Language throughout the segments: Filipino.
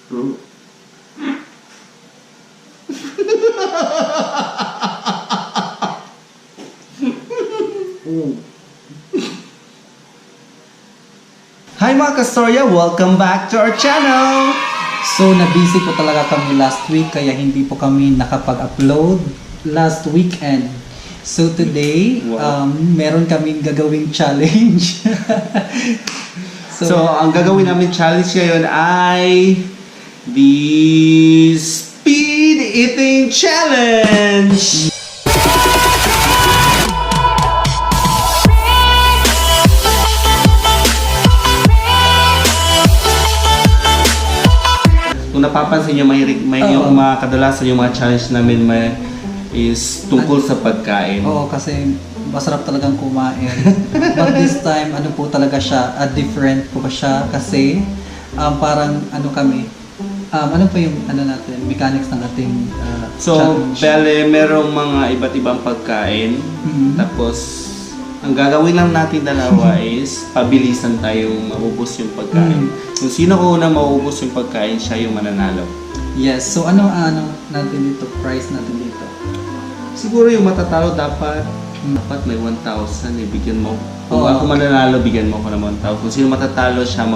True. Hi mga kastorya! Welcome back to our channel! So, na-busy po talaga kami last week kaya hindi po kami nakapag-upload last weekend. So, today, meron kaming gagawing challenge. So, ang gagawin namin challenge ngayon ay the Speed Eating Challenge! Kung napapansin nyo, may yung mga kadalasan yung mga challenge namin is tungkol sa pagkain. Oo, kasi masarap talagang kumain. But this time, ano po talaga siya, different po siya kasi parang ano kami, ano po yung ano natin, mechanics ng ating So, challenge. bale, merong mga iba't ibang pagkain. Tapos, ang gagawin lang natin dalawa is pabilisan tayong maubos yung pagkain. Kung sino ko unang maubos yung pagkain, siya yung mananalo. Yes, so ano natin dito, price natin dito? Siguro yung matatalo dapat may 1,000 ibigyan mo. Kung Oo. ako mananalo, bigyan mo ako ng 1,000. Kung sino matatalo, siya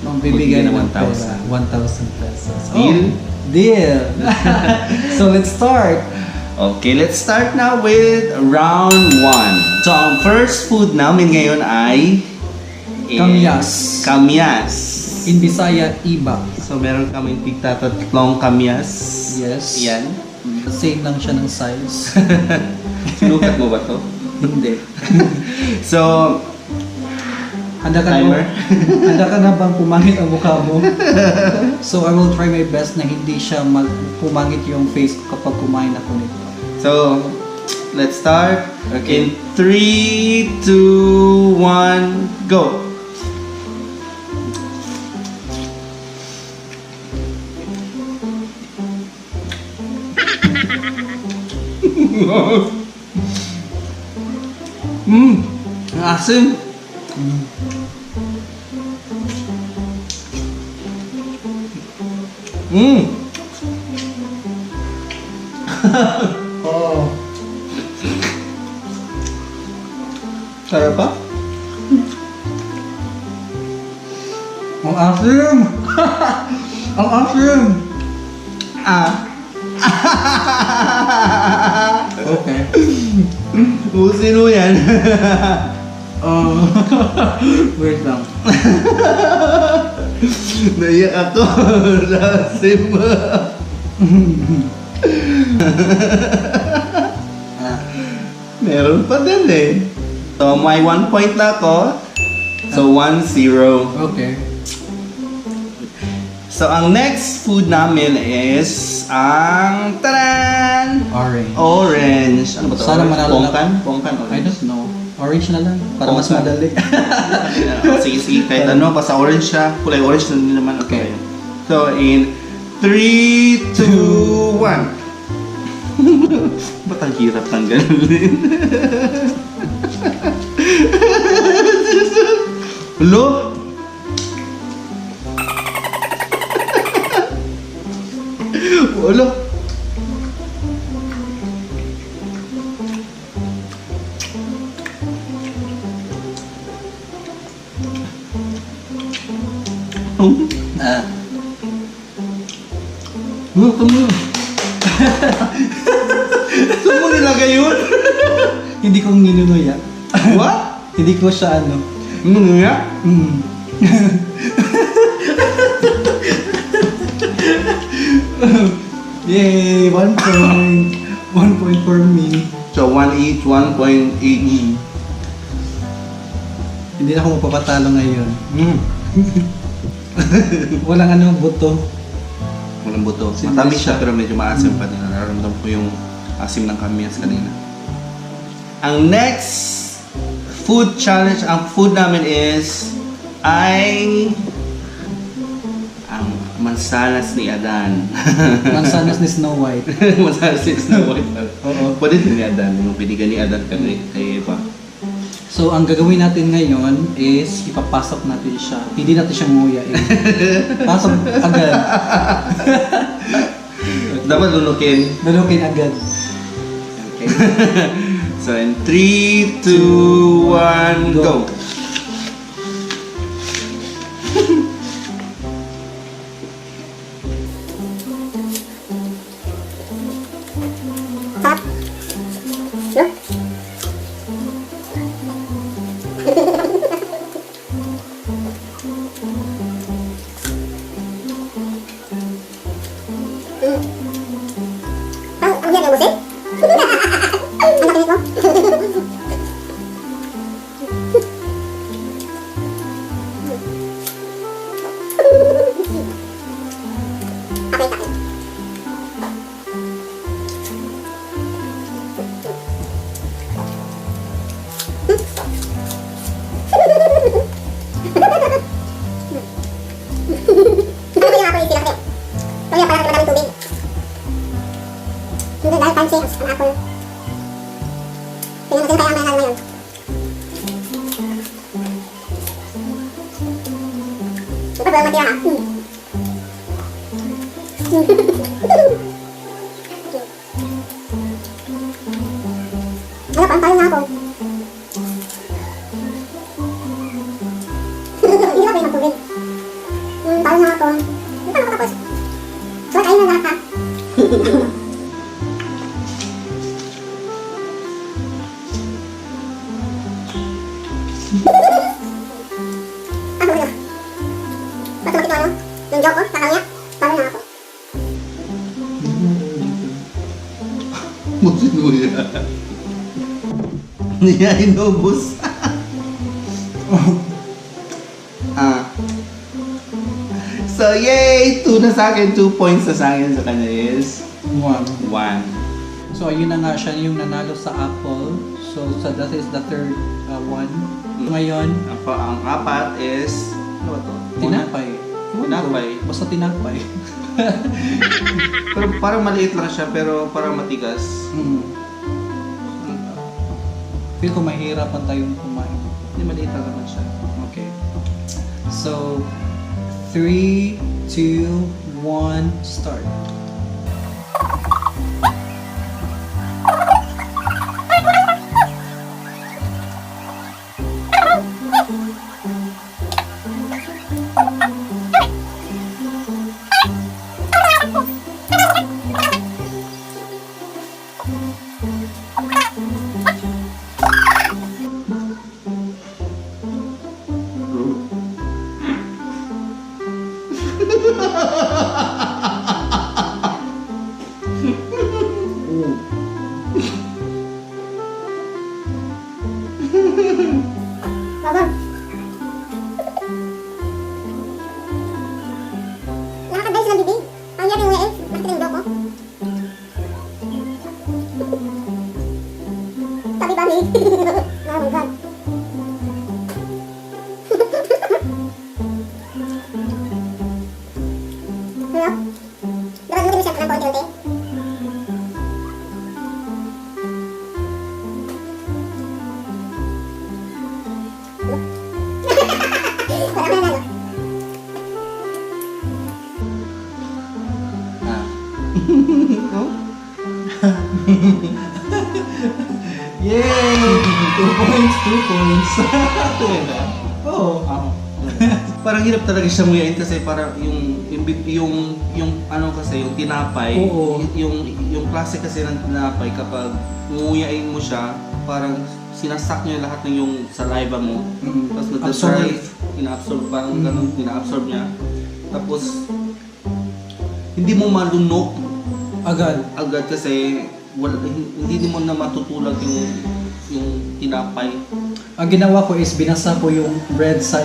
Magbibigay ng ng 1,000. 1,000 pesos. Deal? Deal! So let's start! Okay, let's start now with round 1. So, ang first food namin ngayon ay Kamyas. Kamyas. In Bisaya, iba. So, meron kaming tigtatatlong kamyas. Yes. Yan. Same lang siya ng size. Sinukat mo ba to? Hindi. So, Handa ka timer. Handa ka na bang pumangit ang mukha mo? So I will try my best na hindi siya pumangit yung face ko kapag kumain ako nito. So, let's start. Okay. In 3, 2, 1, go! Ang asim! Oh. Sarap pa? Ang asim! Ang asim! Okay. Ubusin mo yan. Wait lang. Naiyak ako. Asim. Meron pa din eh. So, may 1 point na ako. So, 1-0. Okay. So, ang next food namin is ang taran! Orange. Orange. Ano ba ito? Sana manalo na- Pongkan? Pongkan I orange. don't know. Orange na lang. Para mas Pongkan. madali. Sige, sige. Kahit ano, basta orange siya. Kulay orange na din naman. Okay. So, in 3, 2, 1. Ba't ang hirap ng ganun? Hello? Hello? Kamu. Saan mo nilagay yun? Hindi ko ninunuya. What? Hindi ko siya ano. Ano nga? Yay! 1 point. 1 point for me. So, 1 each, 1 point each. Hindi na ako magpapatalo ngayon. Walang ano, buto. Walang buto. Simple Matamis siya siya. pero medyo maasim pa din. Nararamdaman ko yung asim ng kamyas kanina. Ang next food challenge, ang food namin is ay ang mansanas ni Adan. Mansanas ni Snow White. Mansanas ni Snow White. Oo. Pwede din ni Adan. Yung binigyan ni Adan kay Eva. So So, ang gagawin natin ngayon is ipapasok natin siya. Hindi natin siya nguyain. Pasok agad. Dapat lunukin. Lunukin agad. Okay. So in 3, 2, 1, go! Ang yan ang musik? Ang nakinig mo? Okay, okay. Ano yung ako yung sila kasi? Kaya parang madaming tubig. Hindi dahil fancy ang apple. Tingnan natin kaya may ngayon. Ito ba matira ka? Ano pa? Paano na ako? Hindi ako yung magtubig. Paano na ako? Hindi pa nakatapos. So, kayo na lahat ha? Ako na. Ba't tumakit mo ano? Yung joke ko, kakangya? Paano na ako? Musinuya. Niya inubos. So, yay! 2 na sa akin, 2 points na sa akin. Sa kanya is 1. 1. So, ayun na nga siya yung nanalo sa apple. So, that is the third one. Ngayon, Ang apat is, ano ba to? tinapay. Tinapay. Basta tinapay. Pero parang maliit lang siya, pero parang matigas. Feel ko mahirapan tayong kumain. Hindi, maliit lang naman siya. Okay. So, 3, 2, 1, start. Baba. Nakakagay silang bibig. Ang yaring ngayon. Nakita yung joke ko. Tabi ba, Mig? Oh my God. Ano? Dapat mo din siya ng konti-unti. Wala ka na, no? Oh? Yay! 2 points, 2 points. Oo. Parang hirap talaga siya nguyain kasi parang yung ano kasi yung tinapay, Oo. yung klase kasi ng tinapay kapag nguyain mo siya, parang sinasak niya lahat ng yung saliva mo. Tapos nag-dry, ina-absorb, parang ganun, ina-absorb niya. Tapos hindi mo malunok agad kasi hindi mo na matutulog yung tinapay. Ang ginawa ko is binasa ko yung bread sa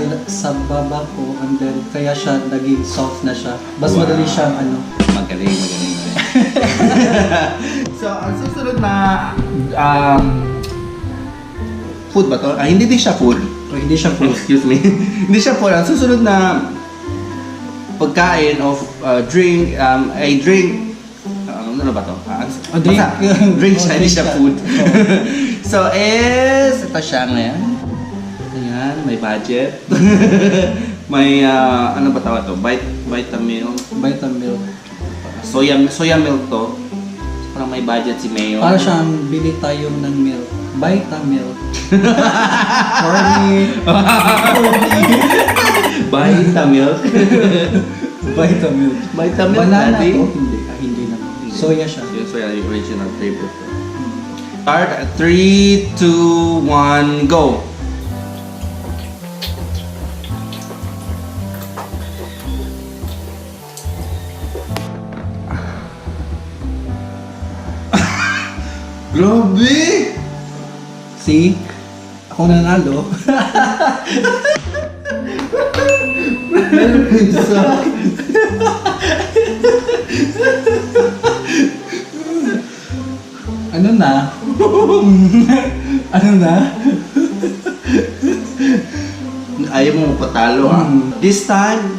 baba ko and then kaya siya naging soft na siya. Mas Wow. madali siyang ano. Magaling. So, ang susunod na food ba to? Hindi din siya food. O hindi siya food. Excuse me. Hindi siya food. Ang susunod na pagkain of drink, ay drink, ano ba to? Drink. Basta, drink siya, hindi siya food. Oh. So, ito siya ngayon. may budget. May, ano ba tawag to? Vitamilk. Vitamilk. Soya milk to. Parang may budget si Mayo. Para siyang bili tayo ng milk. Vitamilk. Corny. Vitamilk. Vitamilk. Vitamilk, Banana daddy. to? Hindi. Hindi naman. Soya siya. Soya yung original flavor to. Start at 3, 2, 1, go! Grabe! See? Ako nanalo. Ano na? Ano na? Ayaw mo patalo This time,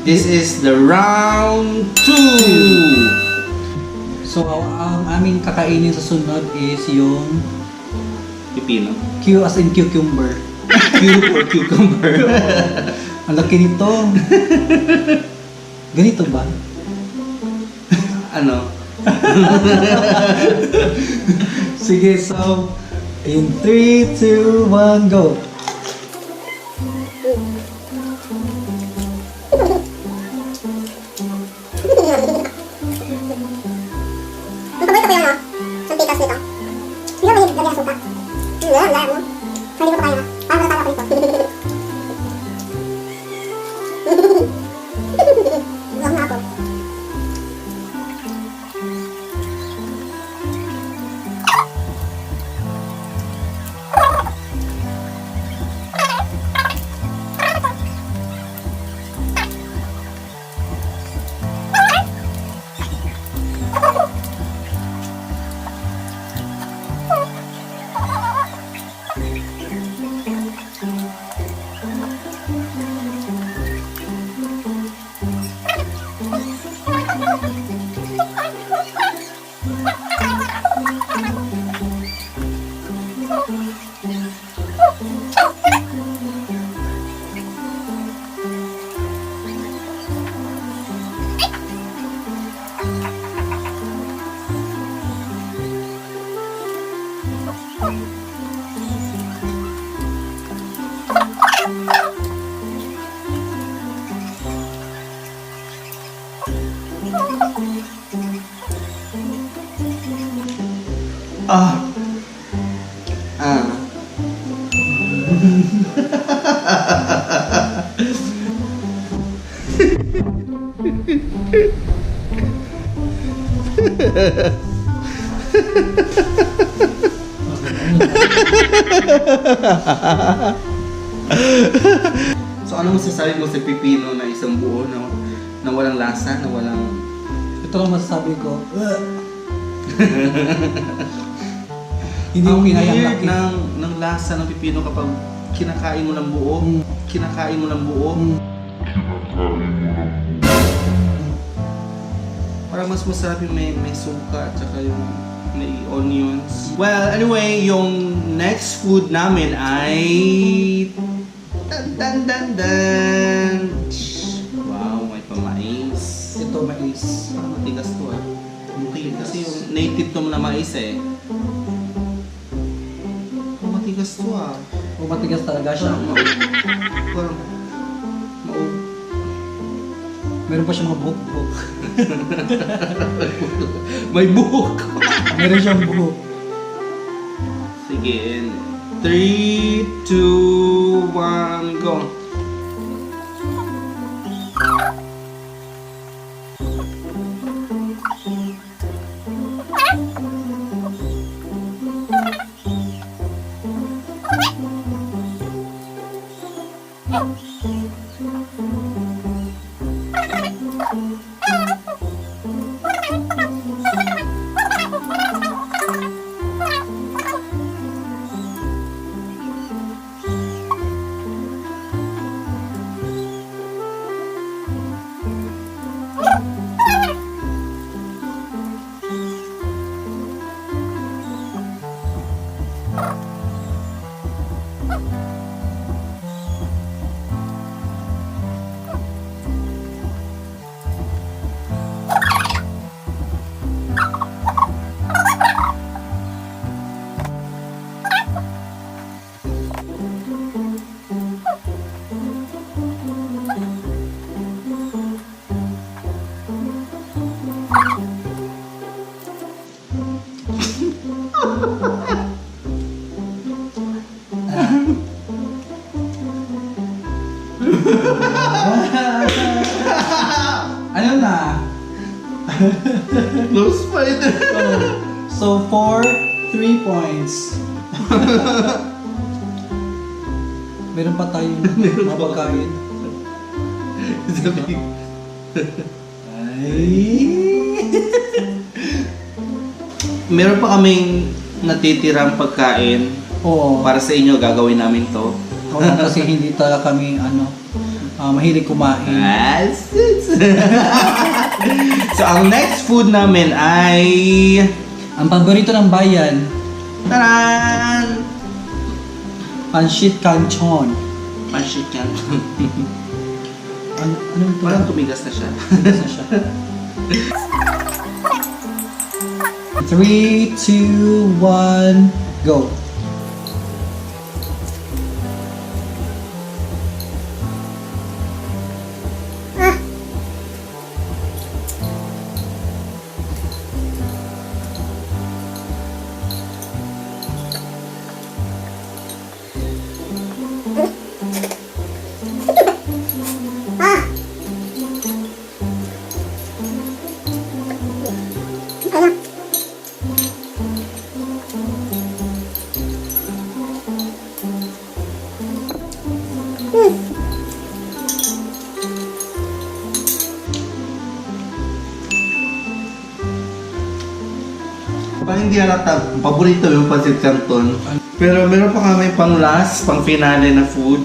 this is the round 2! So, ang aming kakainin sa sunod is yung Pipino. Q as in cucumber. Q for cucumber. Ang laki nito. Ganito ba? Ano? Sige, so in 3, 2, 1, go! Ang paborito ko yun, no? Sa tikas nito. Hindi ko mahilig lagyan ng suka. Laya mo. So, hindi ko pa kaya na. Parang natalo ko nito. Buwag na ako. Ah. So ano masasabi mo sa pipino na isang buo na walang lasa, na walang... Ito lang masasabi ko. Hindi mo kinayang weird laki. ng lasa ng pipino kapag kinakain mo ng buo. Kinakain mo ng buo. Parang mas masarap yung may suka at saka yung may onions. Well, anyway, yung next food namin ay... Dan. Wow, may pamais. Ito mais. Parang matigas to Okay, kasi yung native to na mais eh. Parang matigas to O matigas talaga siya. Parang Meron pa siyang mga buhok-buhok. may buhok. Meron siyang buhok. Sige, 3, 2, 1, go. Ano na? Close fight. So, 3 points. Meron pa tayong mapagkain. Ay. Meron pa kaming natitirang pagkain. Oo. Para sa inyo, gagawin namin to. Oo, kasi hindi talaga kami, mahilig kumain. Yes. So, ang next food namin ay... Ang paborito ng bayan, Taran! Pansit Canton. Pansit yan. Ano ito? Parang tumigas na siya. Isa siya. 3, 2, 1, go. Parang hindi halata, paborito yung pancit canton. Pero meron pa kami pang last, pang finale na food.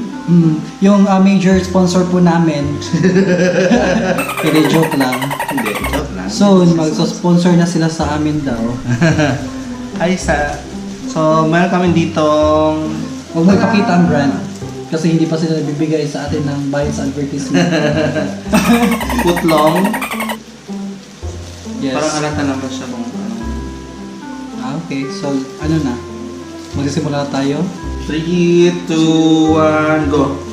Yung major sponsor po namin. Pero joke lang. Hindi, joke lang. Soon, magso-sponsor na sila sa amin daw. So, meron kami ditong... Huwag mo ipakita ang brand. Kasi hindi pa sila nagbibigay sa atin ng bayad sa advertisement. Footlong. Yes. Parang halata naman siya kung ano. Okay. So, ano na? Magsisimula na tayo. 3, 2, 1, go!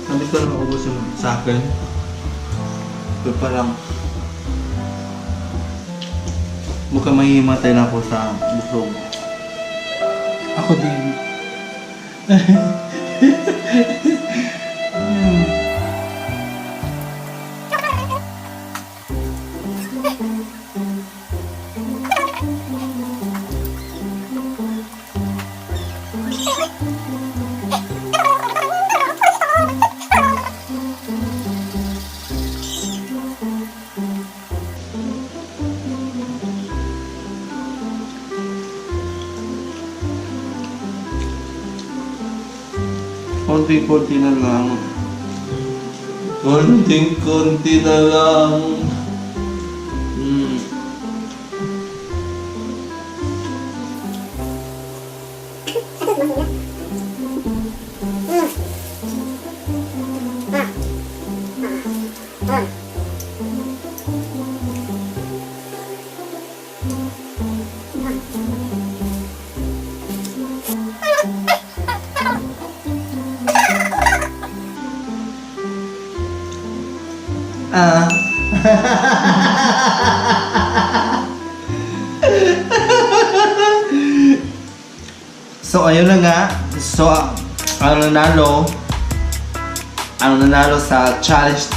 Hindi ko na maubos yung sa akin. Ito parang... Mukhang mahihimatay na ako sa busog. Ako din. Konting-konti na lang. Konting-konti na lang. So, ayun na nga. So, ang nanalo sa challenge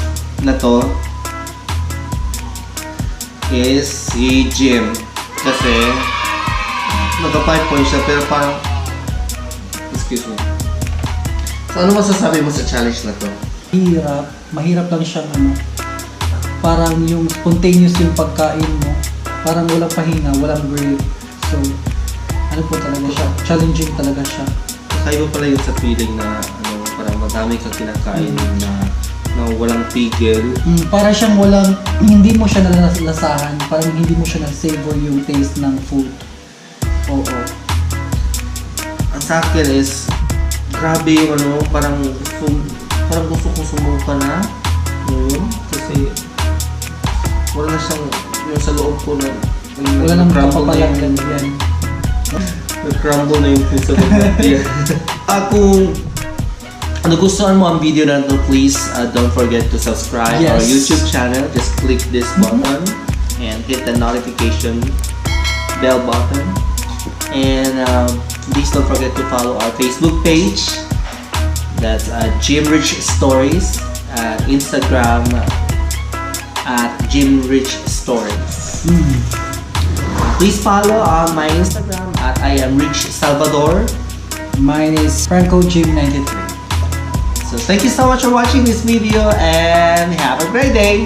na to is si Jim. Kasi, nagka 5 points siya, pero parang, excuse me. So, ano masasabi mo sa challenge na to? Mahirap lang siyang parang yung spontaneous yung pagkain mo. Parang walang pahinga, walang break. So, ano po talaga siya, challenging talaga siya. Kaya pala yun sa feeling na parang madami kang kinakain na walang tigil. Para siyang walang, hindi mo siya nalalasahan, parang hindi mo siya na-savor yung taste ng food. Oo. Ang sa akin is, grabe yung parang gusto ko sumuka na. Kasi wala na siyang, yung sa loob ko na, wala nang kapapalaglag yan. Nag-crumble na yung food sa mga. Kung nagustuhan mo ang video na ito, please don't forget to subscribe our YouTube channel. Just click this button and hit the notification bell button. And please don't forget to follow our Facebook page. That's Jimrich Stories. Instagram at Jimrich Stories. Please follow my Instagram at I am Rich Salvador. Mine is Franco Jim 93. So thank you so much for watching this video and have a great day.